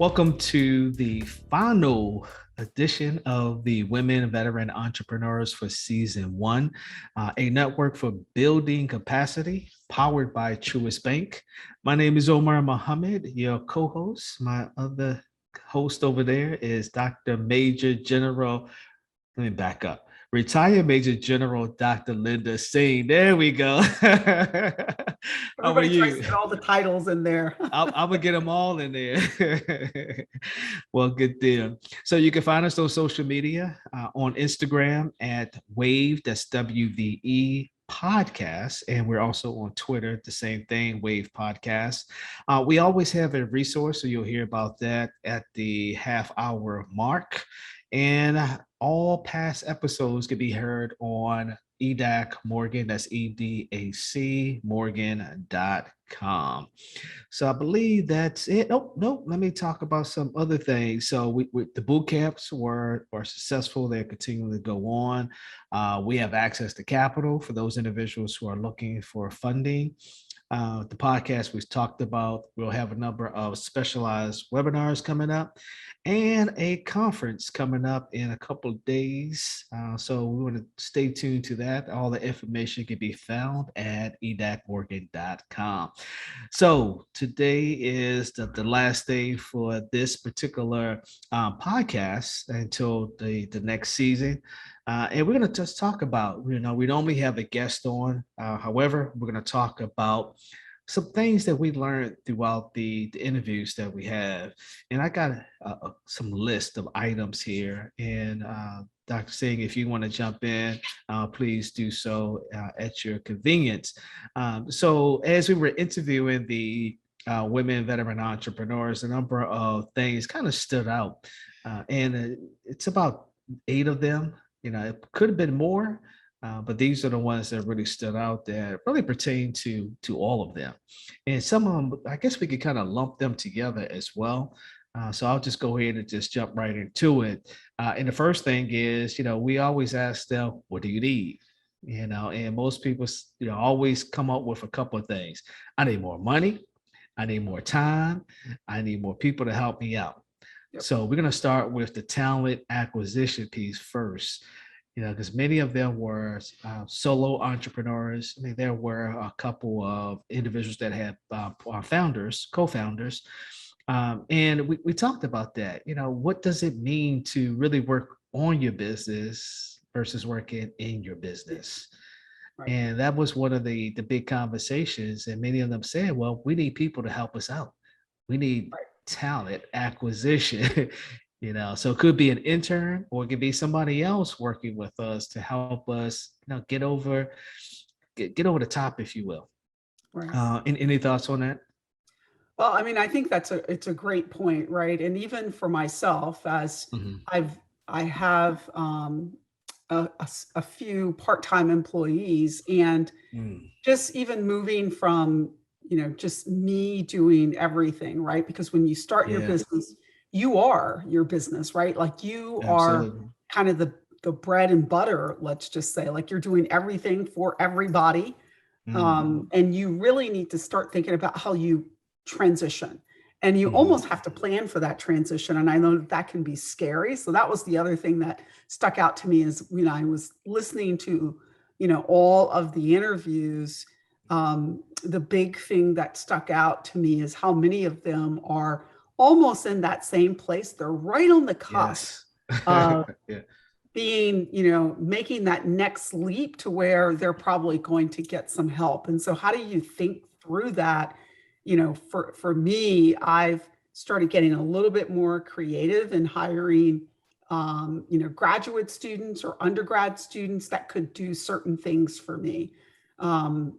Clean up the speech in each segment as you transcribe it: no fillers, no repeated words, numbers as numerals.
Welcome to the final edition of the Women Veteran Entrepreneurs for Season 1, a network for building capacity powered by Truist Bank. My name is Omar Mohammed, your co-host. My other host over there is Dr. Major General, let me back up. Retired Major General Dr. Linda Singh. There we go. How are Everybody tries you? to get all the titles in there. I'm gonna get them all in there. Well, good deal. So you can find us on social media on Instagram at Wave, that's WVE podcast, and we're also on Twitter, the same thing, Wave Podcast. We always have a resource, so you'll hear about that at the half-hour mark. And all past episodes can be heard on EDAC Morgan, that's EDAC Morgan.com. So I believe that's it. Oh, no, let me talk about some other things. So the boot camps were successful. They're continuing to go on. We have access to capital for those individuals who are looking for funding. The podcast we've talked about, we'll have a number of specialized webinars coming up and a conference coming up in a couple of days. So we want to stay tuned to that. All the information can be found at edacmorgan.com. So today is the last day for this particular podcast until the next season. And we're going to just talk about, we normally have a guest on. However, we're going to talk about some things that we learned throughout the interviews that we have. And I got some list of items here. And Dr. Singh, if you want to jump in, please do so at your convenience. So as we were interviewing the women veteran entrepreneurs, a number of things kind of stood out. And it's about 8 of them. It could have been more, but these are the ones that really stood out that really pertain to all of them. And some of them, I guess we could kind of lump them together as well. So I'll just go ahead and just jump right into it. And the first thing is, we always ask them, what do you need? And most people, always come up with a couple of things. I need more money. I need more time. I need more people to help me out. Yep. So we're going to start with the talent acquisition piece first, because many of them were solo entrepreneurs. I mean, there were a couple of individuals that had founders, co-founders. And we talked about that. What does it mean to really work on your business versus working in your business? Right. And that was one of the big conversations. And many of them said, well, we need people to help us out. We need talent acquisition. So it could be an intern or it could be somebody else working with us to help us, get over the top, if you will. Right. Any thoughts on that? Well, I mean, I think it's a great point, right? And even for myself, as I have a few part-time employees, and just even moving from just me doing everything, right? Because when you start your business, you are your business, right? Like you Absolutely. Are kind of the bread and butter, let's just say, like you're doing everything for everybody. And you really need to start thinking about how you transition, and you almost have to plan for that transition. And I know that can be scary. So that was the other thing that stuck out to me is when I was listening to, all of the interviews, the big thing that stuck out to me is how many of them are almost in that same place. They're right on the cusp of being, making that next leap to where they're probably going to get some help. And so how do you think through that? For me, I've started getting a little bit more creative in hiring, graduate students or undergrad students that could do certain things for me. And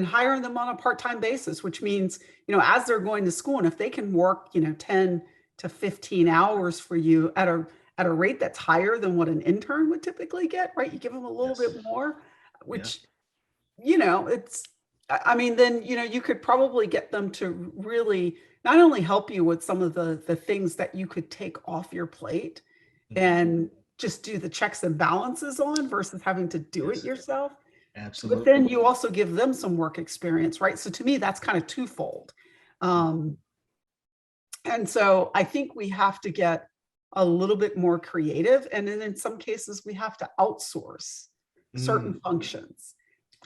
hiring them on a part-time basis, which means, as they're going to school, and if they can work, 10 to 15 hours for you at a rate that's higher than what an intern would typically get, right? You give them a little bit more, which, it's, I mean, then, you could probably get them to really not only help you with some of the things that you could take off your plate and just do the checks and balances on versus having to do it yourself. Absolutely. But then you also give them some work experience, right? So to me, that's kind of twofold. And so I think we have to get a little bit more creative. And then in some cases, we have to outsource certain Mm, functions.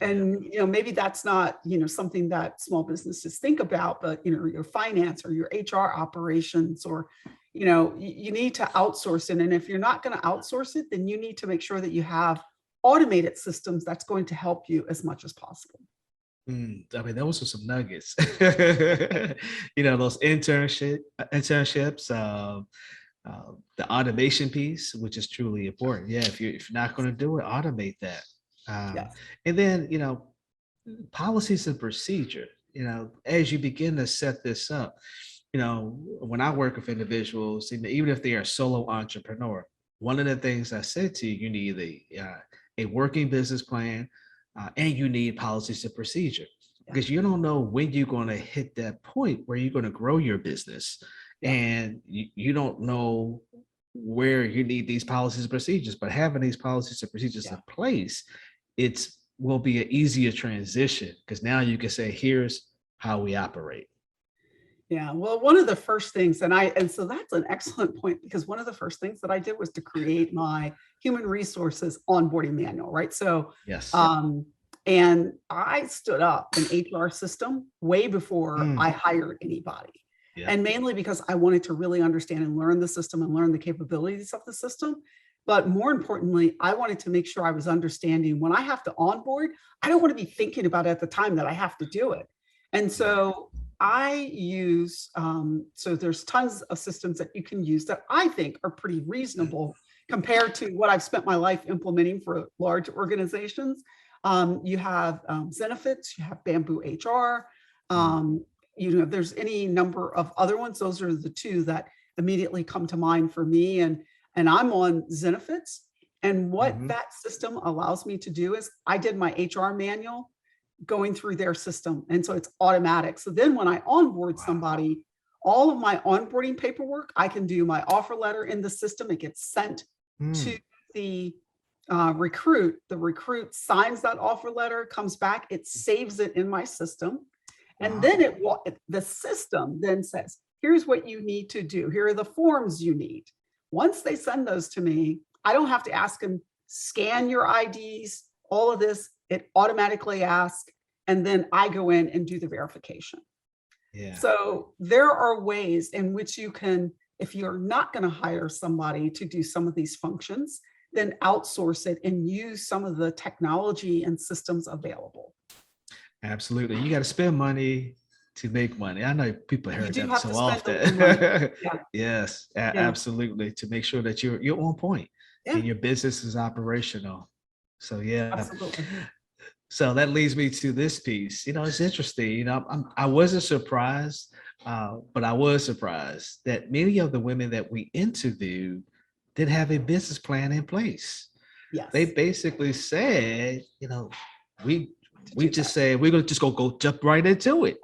yeah. And maybe that's not something that small businesses think about, but your finance or your HR operations, or you need to outsource it. And if you're not going to outsource it, then you need to make sure that you have automated systems that's going to help you as much as possible. I mean, those are some nuggets. Those internships, the automation piece, which is truly important. Yeah, if you're not going to do it, automate that. Yes. And then, policies and procedure. As you begin to set this up, when I work with individuals, even if they are a solo entrepreneur, one of the things I said to you, you need a working business plan, and you need policies and procedure, because you don't know when you're going to hit that point where you're going to grow your business, Yeah. and you don't know where you need these policies and procedures. But having these policies and procedures Yeah. in place, it's will be an easier transition, because now you can say, here's how we operate. Yeah, well, one of the first things, and so that's an excellent point, because one of the first things that I did was to create my human resources onboarding manual, right? So, Yes. and I stood up an HR system way before I Mm, hired anybody. yeah. And mainly because I wanted to really understand and learn the system and learn the capabilities of the system. But more importantly, I wanted to make sure I was understanding when I have to onboard, I don't want to be thinking about it at the time that I have to do it. And Yeah. so I use, so there's tons of systems that you can use that I think are pretty reasonable compared to what I've spent my life implementing for large organizations. You have Zenefits, you have Bamboo HR. Mm, If there's any number of other ones, those are the two that immediately come to mind for me. And I'm on Zenefits. And what mhm, that system allows me to do is I did my HR manual going through their system. And so it's automatic. So then when I onboard wow. somebody, all of my onboarding paperwork, I can do my offer letter in the system. It gets sent to Mm, the recruit. The recruit signs that offer letter, comes back, it saves it in my system. And then wow. the system then says, here's what you need to do. Here are the forms you need. Once they send those to me, I don't have to ask them, scan your IDs, all of this. It automatically asks, and then I go in and do the verification. Yeah. So there are ways in which you can, if you're not going to hire somebody to do some of these functions, then outsource it and use some of the technology and systems available. Absolutely. You got to spend money to make money. I know people You heard do that have to so spend a often. little money. Yeah, Yes, yeah, absolutely. To make sure that you're on point yeah, and your business is operational. So yeah. absolutely. So that leads me to this piece. It's interesting. I wasn't surprised, but I was surprised that many of the women that we interviewed didn't have a business plan in place. They Yes, basically said, we to we do just that. said we're gonna just go jump right into it.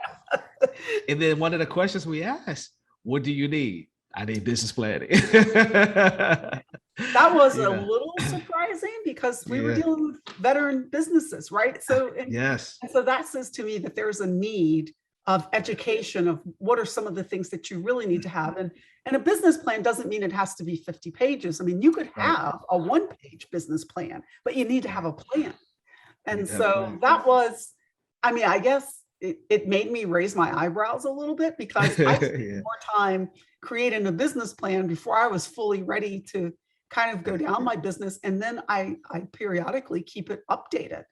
And then one of the questions we asked, what do you need? I need business planning. That was a Yeah. little surprising because we were Yeah. dealing with veteran businesses, right? So, Yes. and so that says to me that there's a need of education of what are some of the things that you really need to have. And a business plan doesn't mean it has to be 50 pages. I mean, you could Right. have a one-page business plan, but you need to have Right. a plan. You And have a so plan. that was, I mean, I guess it made me raise my eyebrows a little bit because I spent Yeah. more time creating a business plan before I was fully ready to kind of go Right. down my business. And then I periodically keep it updated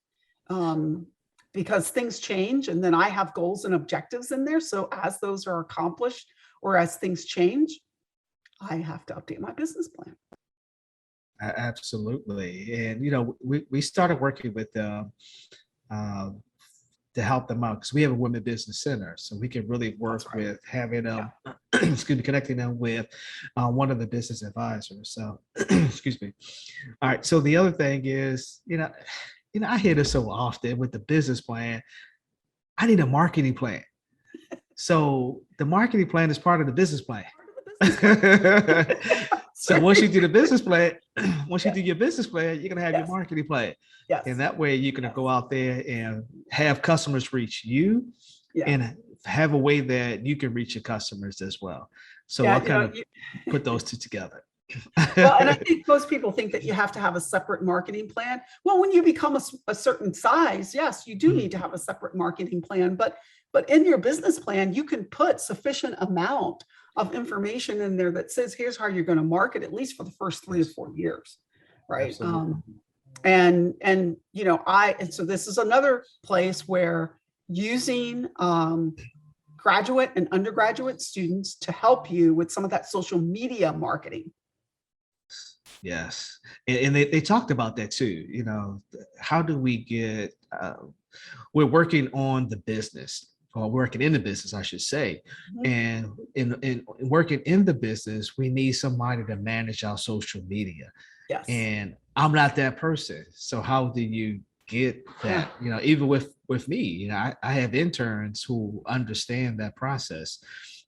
um, because things change. And then I have goals and objectives in there. So as those are accomplished or as things change, I have to update my business plan. Absolutely. And we started working with them um, to help them out, because we have a women business center, so we can really That's work right. with having Yeah. them excuse me, connecting them with one of the business advisors. So excuse me. All right, so the other thing is, I hear this so often with the business plan. I need a marketing plan. So the marketing plan is part of the business plan. Part of the business plan. That's So once you right. do the business plan, once you Yes. do your business plan, you're gonna have your Yes. marketing plan. And Yes. that way you're gonna Yes. go out there and have customers reach you Yeah. and have a way that you can reach your customers as well. So Yeah, I'll kind of put those two together. well, and I think most people think that you have to have a separate marketing plan. Well, when you become a certain size, yes, you do need to have a separate marketing plan, but in your business plan, you can put sufficient amount of information in there that says, here's how you're going to market, at least for the first 3 to 4 years, right? And and so this is another place where using graduate and undergraduate students to help you with some of that social media marketing. Yes. And they talked about that too. How do we get, we're working on the business, or working in the business, I should say. And in working in the business, we need somebody to manage our social media. Yes. And I'm not that person. So how do you get that? Even with me, I have interns who understand that process,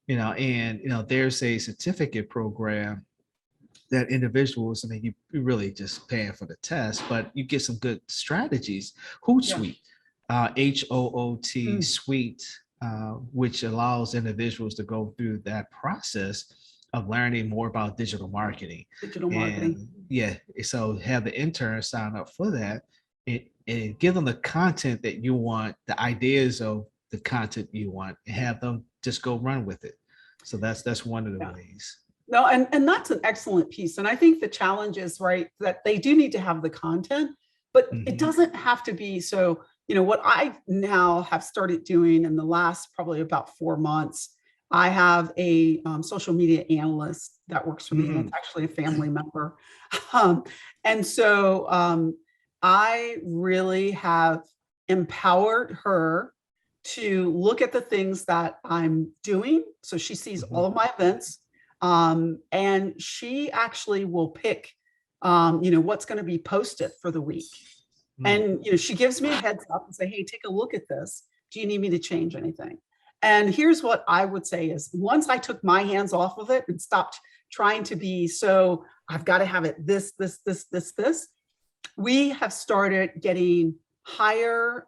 and there's a certificate program that individuals, I mean, you really just paying for the test, but you get some good strategies. Hootsuite, HOOT Suite, which allows individuals to go through that process of learning more about digital marketing. And yeah, so have the interns sign up for that, and give them the content that you want, the ideas of the content you want, and have them just go run with it. So that's one of the ways. No, and that's an excellent piece. And I think the challenge is, right, that they do need to have the content, but it doesn't have to be. So, what I now have started doing in the last probably about 4 months, I have a social media analyst that works for me, and it's actually a family member. And so I really have empowered her to look at the things that I'm doing. So she sees all of my events. And she actually will pick, what's going to be posted for the week. And, she gives me a heads up and say, hey, take a look at this. Do you need me to change anything? And here's what I would say is, once I took my hands off of it and stopped trying to be, so I've got to have it this, we have started getting higher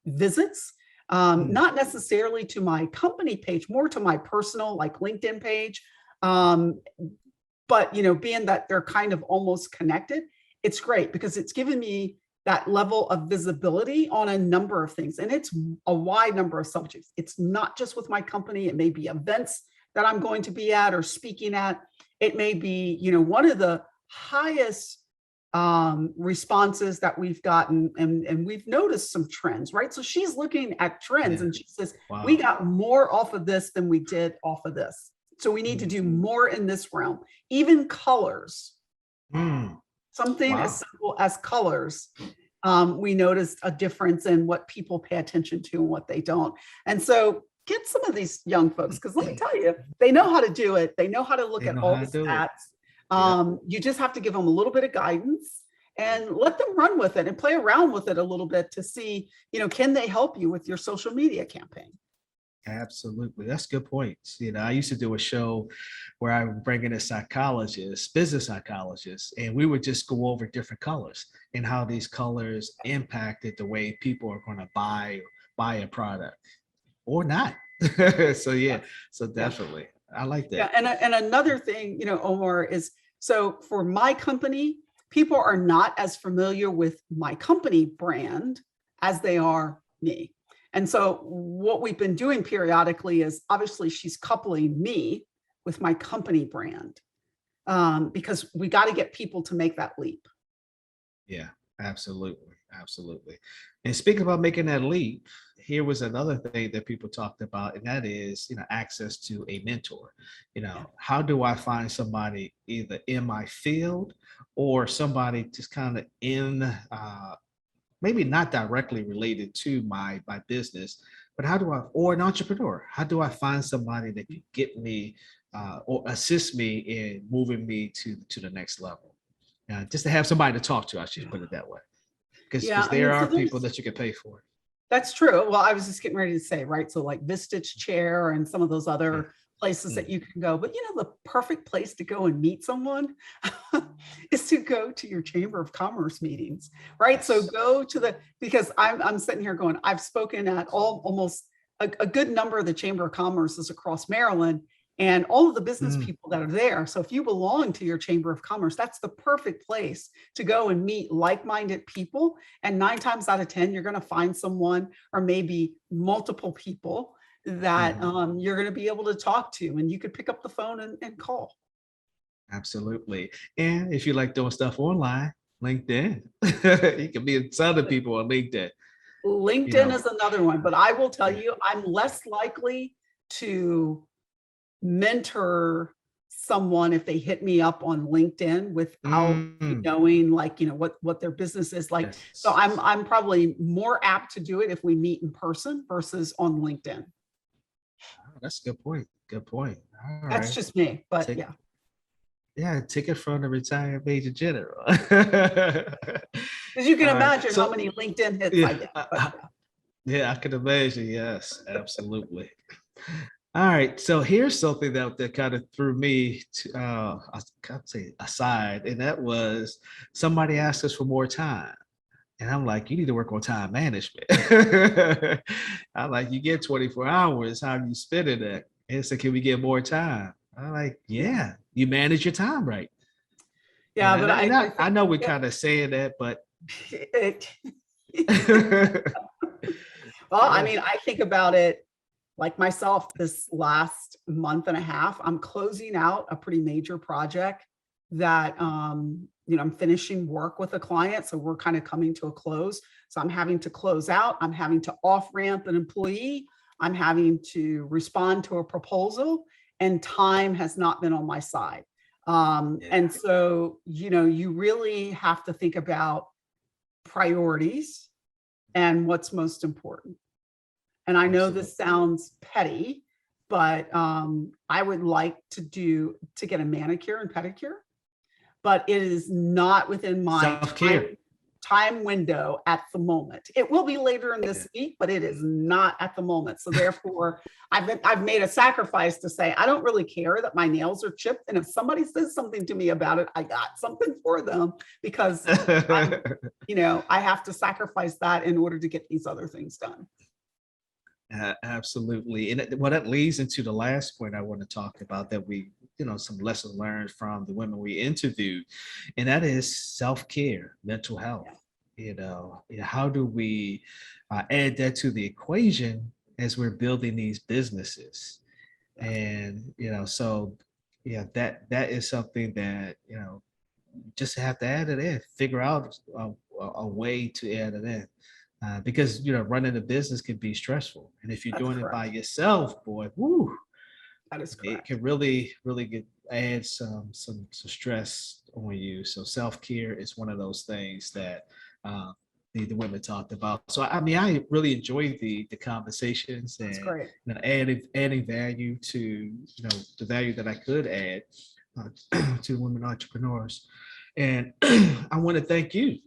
visits. Not necessarily to my company page, more to my personal, like LinkedIn page. But, being that they're kind of almost connected, it's great because it's given me that level of visibility on a number of things. And it's a wide number of subjects. It's not just with my company. It may be events that I'm going to be at or speaking at. It may be, one of the highest responses that we've gotten, and we've noticed some trends, right? So she's looking at trends and she says, we got more off of this than we did off of this. So we need to do more in this realm, even colors. Something as simple as colors. We noticed a difference in what people pay attention to and what they don't. And so get some of these young folks, because let me tell you, they know how to do it. They know how to look at all the stats. You just have to give them a little bit of guidance and let them run with it and play around with it a little bit to see, can they help you with your social media campaign? Absolutely. That's good points. I used to do a show where I would bring in a psychologist, business psychologist, and we would just go over different colors and how these colors impacted the way people are going to buy a product or not. So definitely. I like that. Yeah, and another thing, Omar, is so for my company, people are not as familiar with my company brand as they are me. And so what we've been doing periodically is obviously she's coupling me with my company brand because we got to get people to make that leap. Yeah, absolutely. Absolutely. And speaking about making that leap, here was another thing that people talked about, and that is, access to a mentor. How do I find somebody either in my field or somebody just kind of in, maybe not directly related to my business, but or an entrepreneur, how do I find somebody that can get me or assist me in moving me to the next level? Just to have somebody to talk to, I should put it that way. Because there are people that you can pay for. That's true. Well, I was just getting ready to say, right? So like Vistage Chair and some of those other places that you can go. But the perfect place to go and meet someone is to go to your Chamber of Commerce meetings, right? Yes. So go to because I'm sitting here going, I've spoken at almost a good number of the Chamber of Commerce is across Maryland, and all of the business Mm, people that are there. So if you belong to your Chamber of Commerce, that's the perfect place to go and meet like-minded people. And 9 times out of 10, you're going to find someone, or maybe multiple people, that mhm. you're going to be able to talk to, and you could pick up the phone and call. Absolutely. And if you like doing stuff online, LinkedIn, you can be a ton of people on LinkedIn, you LinkedIn know. is another one, but I will tell Yeah. you, I'm less likely to mentor someone if they hit me up on LinkedIn without me Mm, knowing, like, what their business is like. So yes. I'm probably more apt to do it if we meet in person versus on LinkedIn. Oh, that's a good point. Good point. All That's right. just me, but Take yeah. yeah, take it from the retired major general. As you can All right. imagine how So many LinkedIn hits I yeah, get, but yeah. yeah, I can imagine. Yes, absolutely. All right, so here's something that kind of threw me to I can't say aside, and that was somebody asked us for more time. And I'm like, you need to work on time management. I'm like, you get 24 hours, how do you spend it at? And so can we get more time? I'm like, Yeah. yeah, you manage your time right. And Yeah, but I I think know we're yeah, kind of saying that, but it, well, I yeah, mean, I think about it like myself. This last month and a half, I'm closing out a pretty major project that I'm finishing work with a client. So we're kind of coming to a close. So I'm having to close out, I'm having to off ramp an employee, I'm having to respond to a proposal, and time has not been on my side. yeah, And so, you really have to think about priorities and what's most important. And I know absolutely. this sounds petty, but I would like to get a manicure and pedicure, but it is not within my Self-care. time window at the moment. It will be later in Yeah. this week, but it is not at the moment. So therefore, I've made a sacrifice to say I don't really care that my nails are chipped, and if somebody says something to me about it, I got something for them, because I'm, I have to sacrifice that in order to get these other things done. Absolutely. And well, that leads into the last point I want to talk about that some lessons learned from the women we interviewed, and that is self-care, mental health. Yeah. How do we add that to the equation as we're building these businesses? Yeah. And, so yeah, that is something that, just have to add it in, figure out a way to add it in. Because running a business can be stressful, and if you're That's doing it by correct. yourself, boy, whoo, That is it correct. can really, really add some stress on you. So self care is one of those things that uh, the women talked about. So I mean, I really enjoyed the conversations, That's and great. adding value to the value that I could add to women entrepreneurs. And I want to thank you,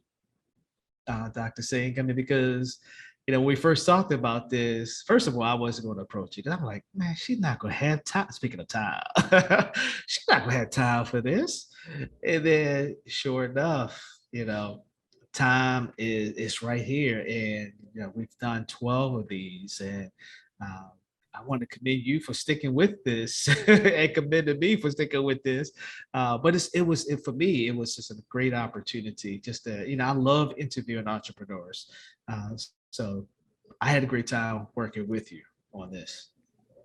Dr. Singh. I mean, because when we first talked about this, first of all, I wasn't going to approach it. I'm like, man, she's not going to have time. Speaking of time, she's not going to have time for this. And then, sure enough, time is right here, and we've done 12 of these, and um, I want to commend you for sticking with this and commending me for sticking with this. But for me, it was just a great opportunity. Just to, I love interviewing entrepreneurs. Uh, so I had a great time working with you on this.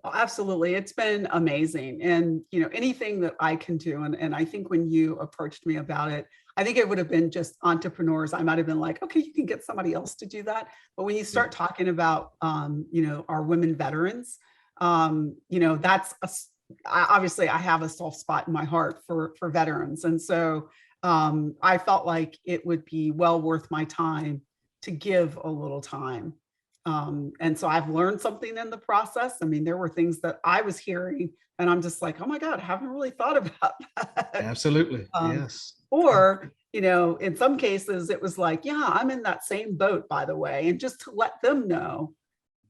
Oh, absolutely. It's been amazing. And, anything that I can do. And I think when you approached me about it, I think it would have been just entrepreneurs. I might have been like, okay, you can get somebody else to do that. But when you Yeah. start talking about, our women veterans, that's obviously I have a soft spot in my heart for veterans. And so I felt like it would be well worth my time to give a little time. And so I've learned something in the process. I mean, there were things that I was hearing and I'm just like, oh my God, I haven't really thought about that. Absolutely. um, Yes. or, in some cases it was like, yeah, I'm in that same boat, by the way. And just to let them know,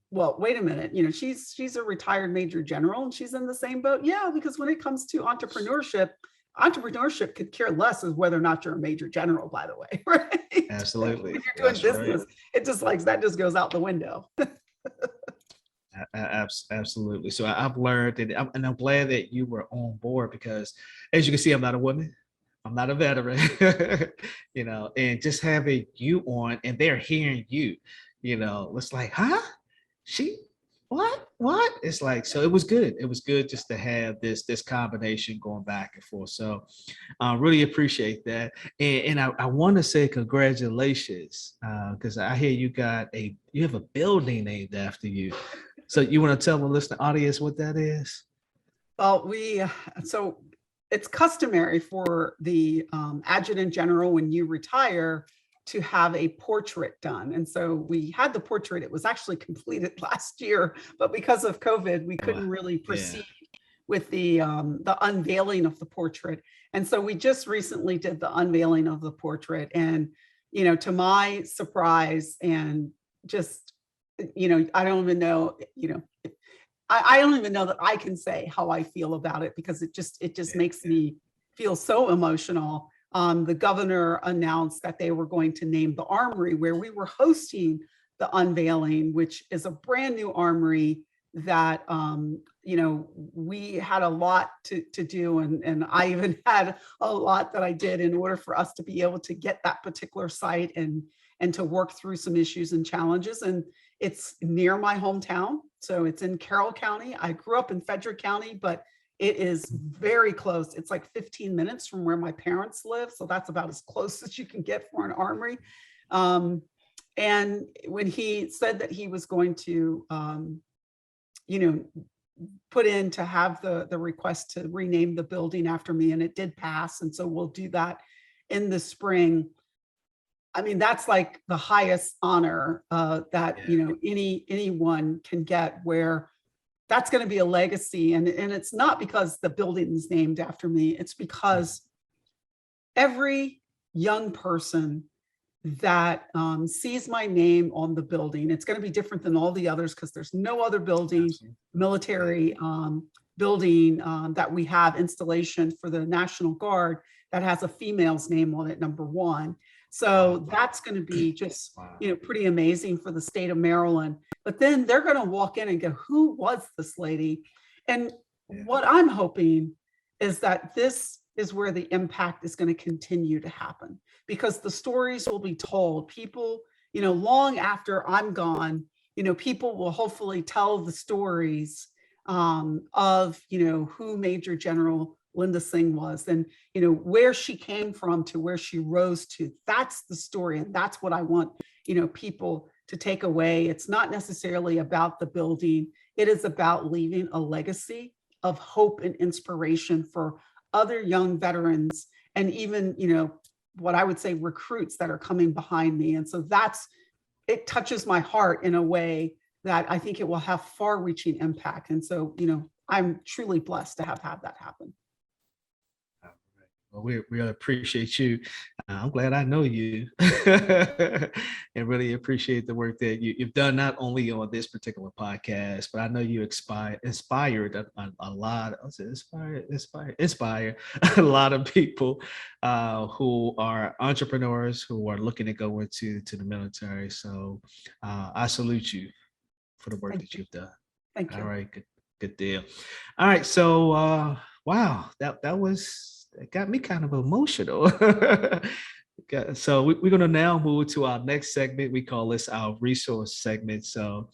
well, wait a minute, she's a retired major general and she's in the same boat. Yeah, because when it comes to entrepreneurship could care less as whether or not you're a major general, by the way, right? When Absolutely. you're doing That's right. business, it just like that just goes out the window. Absolutely. So I've learned that, and I'm glad that you were on board because, as you can see, I'm not a woman. I'm not a veteran, and just having you on and they're hearing you, it's like, huh? She, what? It's like, so it was good. It was good just to have this combination going back and forth. So I really appreciate that. And I want to say congratulations because I hear you have a building named after you. So you want to tell the listener audience what that is? Well, so it's customary for the adjutant general when you retire to have a portrait done. And so we had the portrait. It was actually completed last year, but because of COVID, we couldn't really proceed with the unveiling of the portrait. And so we just recently did the unveiling of the portrait. And, to my surprise and just, I don't even know, I don't even know that I can say how I feel about it because it just makes me feel so emotional. The governor announced that they were going to name the armory where we were hosting the unveiling, which is a brand new armory that we had a lot to do, and I even had a lot that I did in order for us to be able to get that particular site and to work through some issues and challenges. And it's near my hometown. So it's in Carroll County. I grew up in Frederick County, but it is very close. It's like 15 minutes from where my parents live. So that's about as close as you can get for an armory. And when he said that he was going to, put in to have the request to rename the building after me, and it did pass. And so we'll do that in the spring. I mean, that's like the highest honor that anyone can get, where that's going to be a legacy. And it's not because the building is named after me. It's because every young person that sees my name on the building, it's going to be different than all the others because there's no other building, military building that we have installation for the National Guard that has a female's name on it, number one. So that's going to be just, pretty amazing for the state of Maryland. But then they're going to walk in and go, who was this lady? And what I'm hoping is that this is where the impact is going to continue to happen, because the stories will be told. People, long after I'm gone, people will hopefully tell the stories of, who Major General Linda Singh was, and where she came from to where she rose to. That's the story, and that's what I want people to take away. It's not necessarily about the building. It is about leaving a legacy of hope and inspiration for other young veterans, and even what I would say recruits that are coming behind me. And so it touches my heart in a way that I think it will have far-reaching impact. And so I'm truly blessed to have had that happen. Well, we really appreciate you. I'm glad I know you and really appreciate the work that you've done, not only on this particular podcast, but I know you inspired a lot. I said inspire a lot of people who are entrepreneurs who are looking to go into the military. So I salute you for the work that you've done. Thank you. All right, good deal. All right, so wow, that was. It got me kind of emotional. So we're going to now move to our next segment. We call this our resource segment. So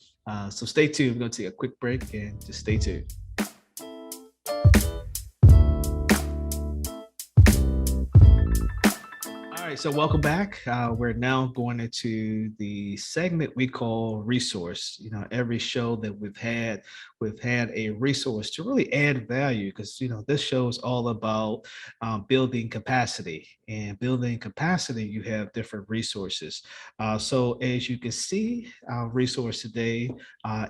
stay tuned. We're going to take a quick break and just stay tuned. All right, so welcome back. We're now going into the segment we call resource. Every show that we've had a resource to really add value, because this show is all about building capacity, and building capacity, you have different resources. So as you can see, our resource today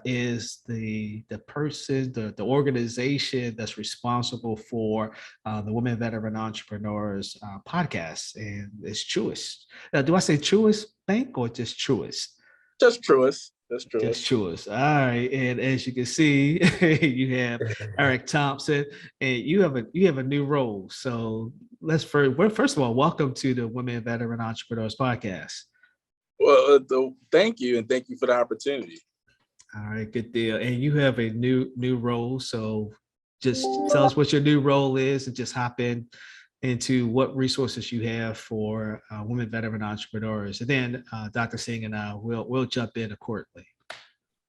is the person, the organization that's responsible for the Women Veteran Entrepreneurs podcast, and it's Truist. Now, do I say Truist Bank or just Truist? Just Truist. Just Truist. All right. And as you can see, you have Eric Thompson, and you have a new role. So first of all, welcome to the Women Veteran Entrepreneurs podcast. Well, thank you, and thank you for the opportunity. All right, good deal. And you have a new role, so just tell us what your new role is, and just hop into what resources you have for women veteran entrepreneurs, and then Dr. Singh and I will jump in accordingly.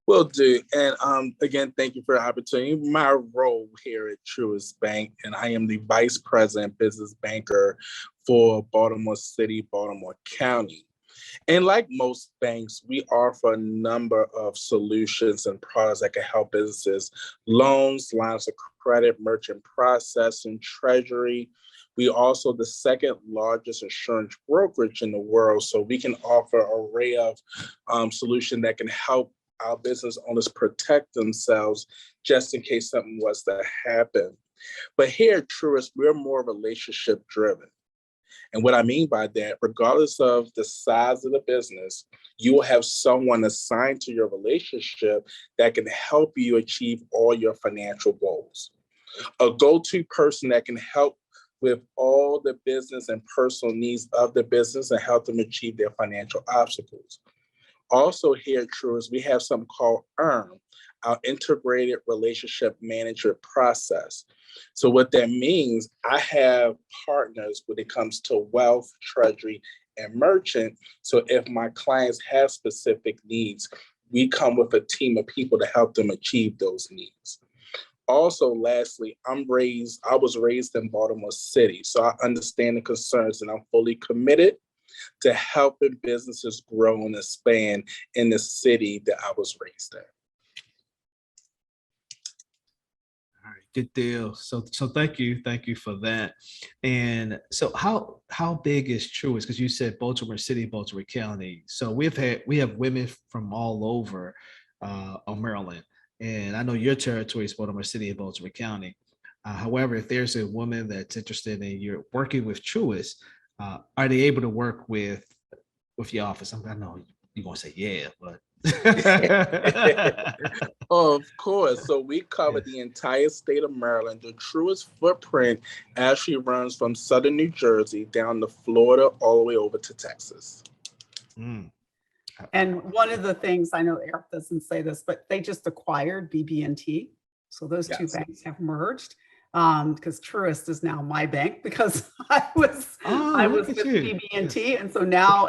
Will do. And again, thank you for the opportunity. My role here at Truist Bank, and I am the Vice President Business Banker for Baltimore City, Baltimore County. And like most banks, we offer a number of solutions and products that can help businesses: loans, lines of credit, merchant processing, treasury. We also the second largest insurance brokerage in the world, so we can offer an array of solutions that can help our business owners protect themselves just in case something was to happen. But here at Truist, we're more relationship driven. And what I mean by that, regardless of the size of the business, you will have someone assigned to your relationship that can help you achieve all your financial goals. A go-to person that can help with all the business and personal needs of the business and help them achieve their financial obstacles. Also here at Truist, we have something called EARN, our integrated relationship management process. So what that means, I have partners when it comes to wealth, treasury, and merchant. So if my clients have specific needs, we come with a team of people to help them achieve those needs. Also, lastly, I was raised in Baltimore City, so I understand the concerns and I'm fully committed to helping businesses grow and expand in the city that I was raised in. All right, good deal. So thank you for that. And so how big is Truist? Because you said Baltimore City, Baltimore County. So we have women from all over Maryland, and I know your territory is Baltimore City and Baltimore County. However, if there's a woman that's interested in you're working with Truist, are they able to work with your office? I know you're gonna say yeah, but Of course. So we cover the entire state of Maryland. The Truist footprint actually runs from southern New Jersey down to Florida, all the way over to Texas. Mm. And one of the things, I know Eric doesn't say this, but they just acquired BB&T. So those two banks have merged, because Truist is now my bank, because I was with BB&T, and so now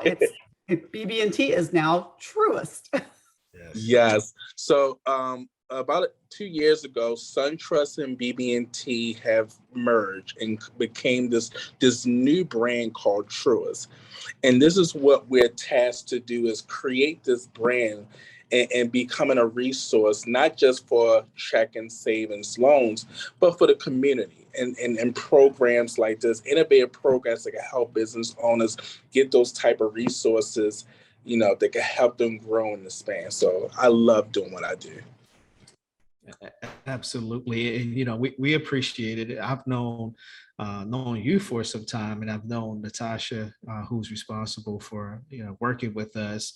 BB&T is now Truist. Yes. So about 2 years ago, SunTrust and BB&T have merged and became this new brand called Truist. And this is what we're tasked to do, is create this brand and becoming a resource, not just for checking, savings, loans, but for the community and programs like this, innovative programs that can help business owners get those type of resources, that can help them grow in the span. So I love doing what I do. Absolutely. And we appreciate it. I've known you for some time, and I've known Natasha, who's responsible for working with us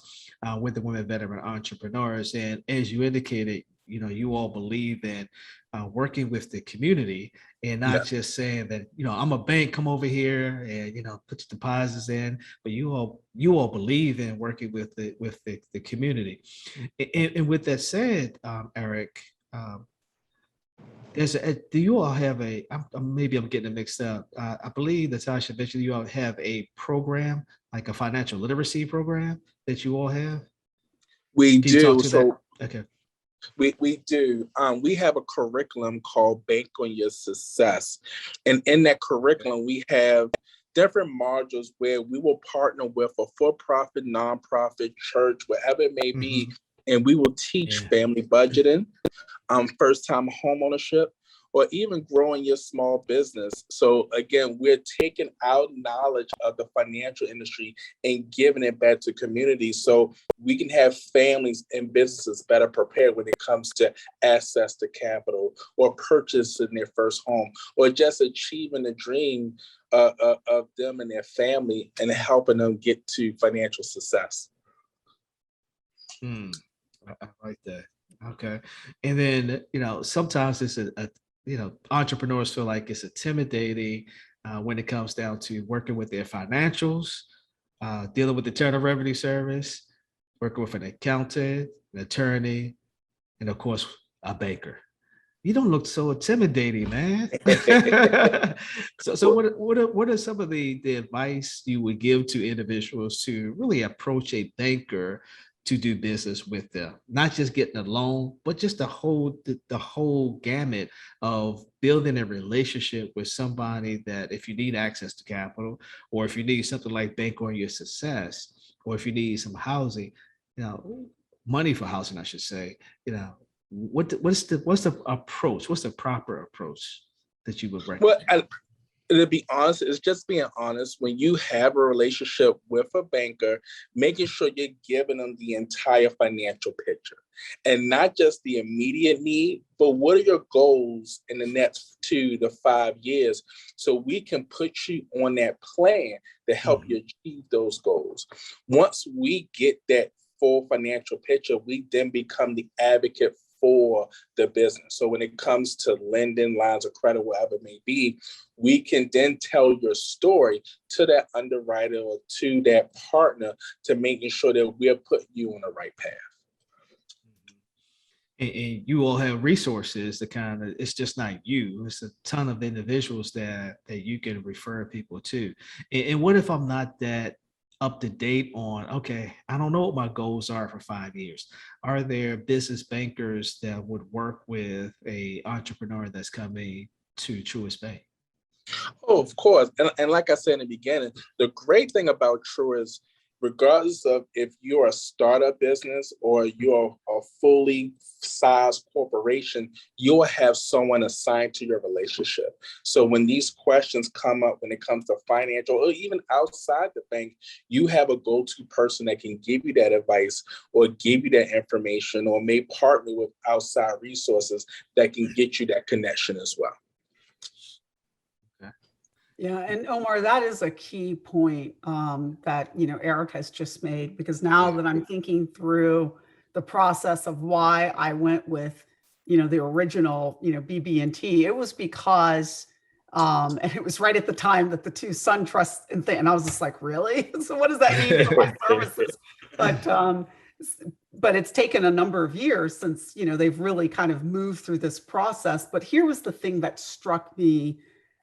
with the women veteran entrepreneurs. And as you indicated, you all believe in working with the community, and not just saying that I'm a bank, come over here and put your deposits in, but you all believe in working with the community. And with that said, Eric, do you all have maybe I'm getting it mixed up. I believe Natasha mentioned you all have a program, like a financial literacy program that you all have. We do. So okay. We do. We have a curriculum called Bank on Your Success. And in that curriculum, we have different modules where we will partner with a for-profit, nonprofit, church, whatever it may be, and we will teach family budgeting, first-time homeownership, or even growing your small business. So again, we're taking our knowledge of the financial industry and giving it back to communities so we can have families and businesses better prepared when it comes to access to capital, or purchasing their first home, or just achieving the dream of them and their family, and helping them get to financial success. I like that. Okay. And then, sometimes it's entrepreneurs feel like it's intimidating when it comes down to working with their financials, dealing with the Internal Revenue Service, working with an accountant, an attorney, and of course, a banker. You don't look so intimidating, man. So what are some of the advice you would give to individuals to really approach a banker to do business with them? Not just getting a loan, but just the whole gamut of building a relationship with somebody that if you need access to capital, or if you need something like bank on your success, or if you need some housing, money for housing, I should say, what's the approach? What's the proper approach that you would Well, recommend? to be honest, it's just being honest. When you have a relationship with a banker, making sure you're giving them the entire financial picture and not just the immediate need, but what are your goals in the next 2 to 5 years so we can put you on that plan to help you achieve those goals. Once we get that full financial picture, we then become the advocate for the business. So when it comes to lending, lines of credit, whatever it may be, we can then tell your story to that underwriter or to that partner to making sure that we're putting you on the right path. And you all have resources to it's just not you, it's a ton of individuals that you can refer people to. And what if I'm not that up to date on, okay, I don't know what my goals are for 5 years? Are there business bankers that would work with a entrepreneur that's coming to Truist Bank? Oh, of course. And like I said in the beginning, the great thing about Truist, regardless of if you're a startup business or you're a fully sized corporation, you'll have someone assigned to your relationship. So when these questions come up, when it comes to financial or even outside the bank, you have a go-to person that can give you that advice or give you that information or may partner with outside resources that can get you that connection as well. Yeah, and Omar, that is a key point that Eric has just made, because now that I'm thinking through the process of why I went with the original BB&T, it was because and it was right at the time that the two SunTrust and I was just like, really? So what does that mean for my services? But it's taken a number of years since they've really kind of moved through this process. But here was the thing that struck me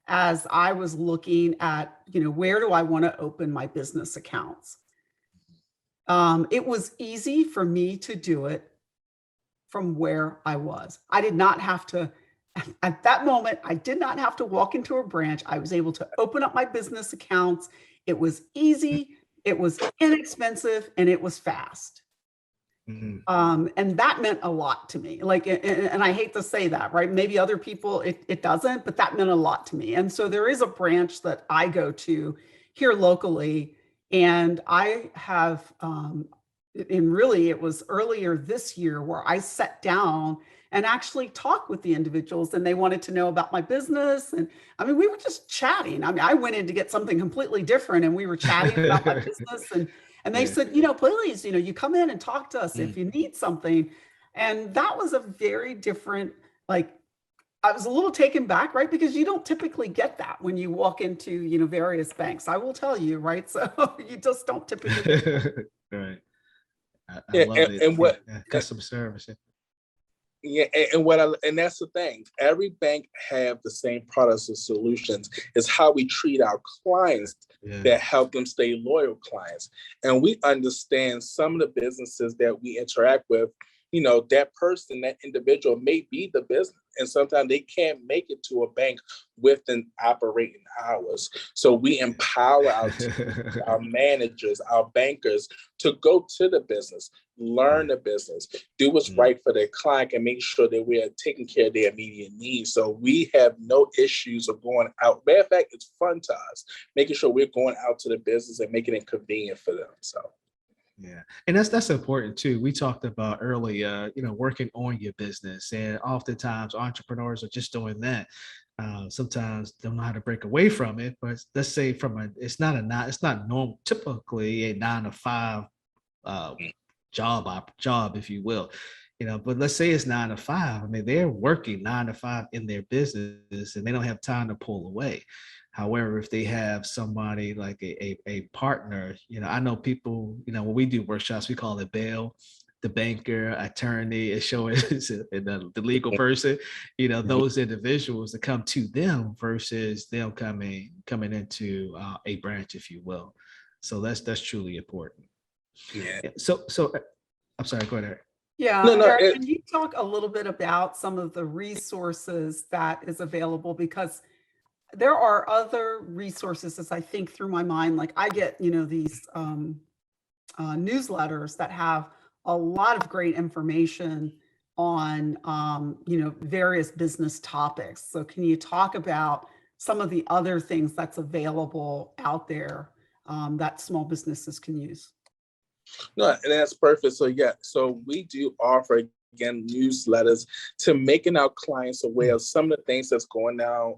as I was looking at, where do I want to open my business accounts? It was easy for me to do it from where I was. I did not have to, at that moment, I did not have to walk into a branch. I was able to open up my business accounts. It was easy, it was inexpensive, and it was fast. And that meant a lot to me. And I hate to say that, right? Maybe other people, it doesn't, but that meant a lot to me. And so there is a branch that I go to here locally, and I have, and really it was earlier this year where I sat down and actually talked with the individuals, and they wanted to know about my business. And I mean, we were just chatting. I mean, I went in to get something completely different, and we were chatting about my business. And they said, please, you come in and talk to us if you need something. And that was a very different, I was a little taken back, right? Because you don't typically get that when you walk into, various banks. I will tell you, right? So you just don't typically get that. Right. I love it. And what customer service. Yeah, and that's the thing. Every bank have the same products and solutions. It's how we treat our clients that help them stay loyal clients. And we understand some of the businesses that we interact with, that person, that individual may be the business. And sometimes they can't make it to a bank within operating hours. So we empower our team, our managers, our bankers to go to the business, learn the business, do what's right for their client, and make sure that we are taking care of their immediate needs. So we have no issues of going out. Matter of fact, it's fun to us, making sure we're going out to the business and making it convenient for them. So. Yeah. And that's important too. We talked about earlier, working on your business, and oftentimes entrepreneurs are just doing that. Sometimes don't know how to break away from it, but let's say it's not normal, typically a 9 to 5 job, if you will, but let's say it's 9 to 5. I mean, they're working 9 to 5 in their business and they don't have time to pull away. However, if they have somebody like a partner, I know people, when we do workshops, we call it bail. the banker, attorney, is showing the legal person, those individuals that come to them versus them coming into a branch, if you will. So that's truly important. Yeah. So I'm sorry, go ahead. Yeah, No, Eric, can you talk a little bit about some of the resources that is available? Because there are other resources, as I think through my mind, like I get, these newsletters that have a lot of great information on, various business topics. So can you talk about some of the other things that's available out there that small businesses can use? No, and that's perfect. So yeah, so we do offer again newsletters to making our clients aware of some of the things that's going on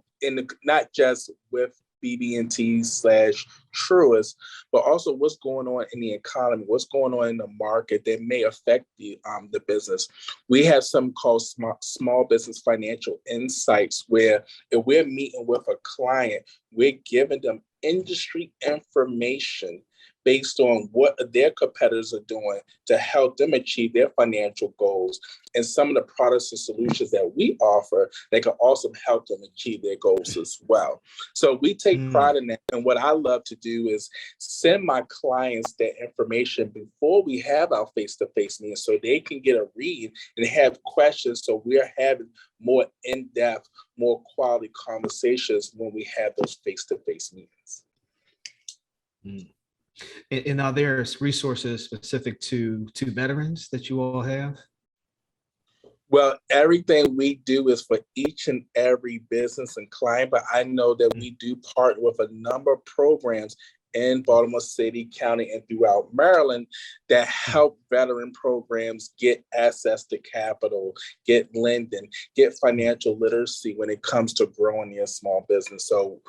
not just with BB&T/Truist, but also what's going on in the economy, what's going on in the market that may affect the business. We have something called small business financial insights, where if we're meeting with a client, we're giving them industry information based on what their competitors are doing to help them achieve their financial goals, and some of the products and solutions that we offer that can also help them achieve their goals as well. So we take pride in that. And what I love to do is send my clients that information before we have our face-to-face meetings so they can get a read and have questions. So we're having more in-depth, more quality conversations when we have those face-to-face meetings. And are there resources specific to veterans that you all have? Well, everything we do is for each and every business and client, but I know that we do partner with a number of programs in Baltimore City, County, and throughout Maryland that help veteran programs get access to capital, get lending, get financial literacy when it comes to growing your small business. So,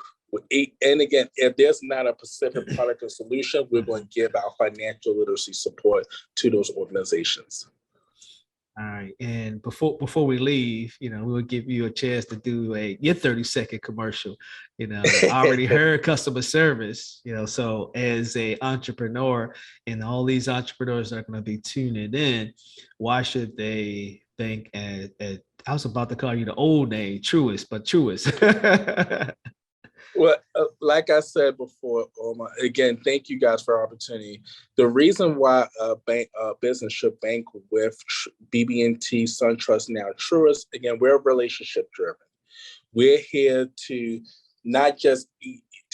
and again, if there's not a specific product or solution, we're going to give our financial literacy support to those organizations. All right. And before we leave, we'll give you a chance to do your 30-second commercial. I already heard customer service, so as a entrepreneur, and all these entrepreneurs are going to be tuning in, why should they think I was about to call you the old name, Truist, but Truist. Well, like I said before, Omar, again, thank you guys for the opportunity. The reason why a business should bank with BB&T, SunTrust, now Truist, again, we're relationship driven. We're here to not just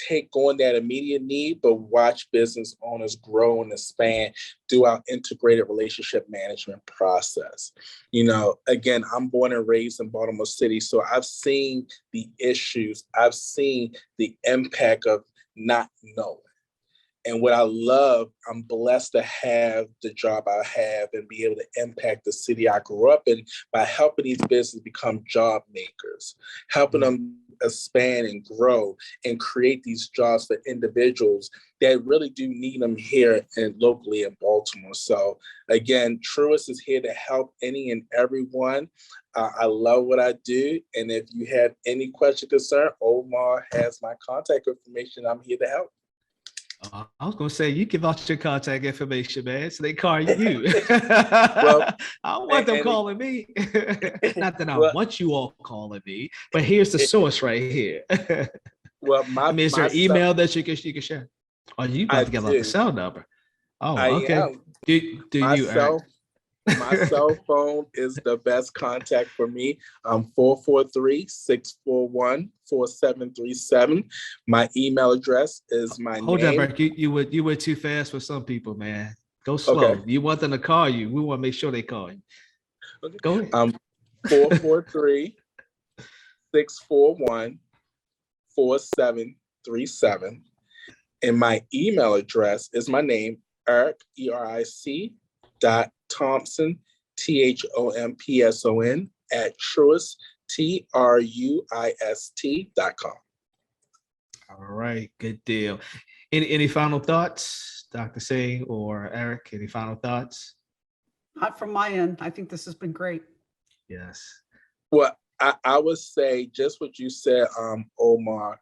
take on that immediate need, but watch business owners grow and expand through our integrated relationship management process. Again, I'm born and raised in Baltimore City, so I've seen the issues. I've seen the impact of not knowing. And what I love, I'm blessed to have the job I have and be able to impact the city I grew up in by helping these businesses become job makers, helping them expand and grow and create these jobs for individuals that really do need them here and locally in Baltimore. So again, Truist is here to help any and everyone. I love what I do. And if you have any question, concern, Omar has my contact information. I'm here to help. I was going to say, you give out your contact information, man, so they call you. Well, I don't want them calling me. Not that I want you all calling me, but here's the source right here. Well, is there an email that you can share? Oh, you about to give out the cell number? Oh, okay. Do you? My cell phone is the best contact for me. 443-641-4737. My email address is my name. Hold up, Eric. You went too fast for some people, man. Go slow. Okay. You want them to call you. We want to make sure they call you. Okay. Go ahead. 443-641-4737. And my email address is my name, Eric, ERIC, Thompson, THOMPSON at Truist, TRUIST.com. All right, good deal. Any final thoughts, Dr. Singh or Eric? Any final thoughts? Not from my end. I think this has been great. Yes. Well, I would say just what you said, Omar.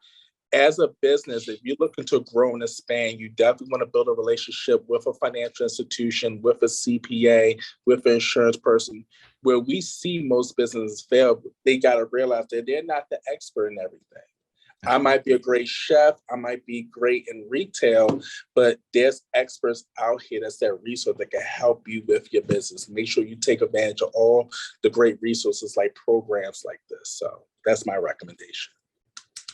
as a business, if you're looking to grow and expand, you definitely want to build a relationship with a financial institution, with a CPA, with an insurance person. Where we see most businesses fail, they got to realize that they're not the expert in everything. I might be a great chef, I might be great in retail, but there's experts out here that's that resource that can help you with your business. Make sure you take advantage of all the great resources like programs like this. So that's my recommendation.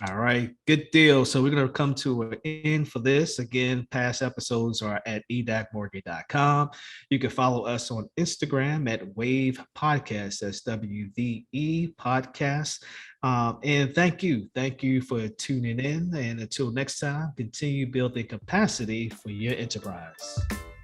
All right, good deal. So we're going to come to an end for this. Again, past episodes are at edacmorgan.com. You can follow us on Instagram at Wave Podcast. That's WVE Podcast. And thank you. Thank you for tuning in. And until next time, continue building capacity for your enterprise.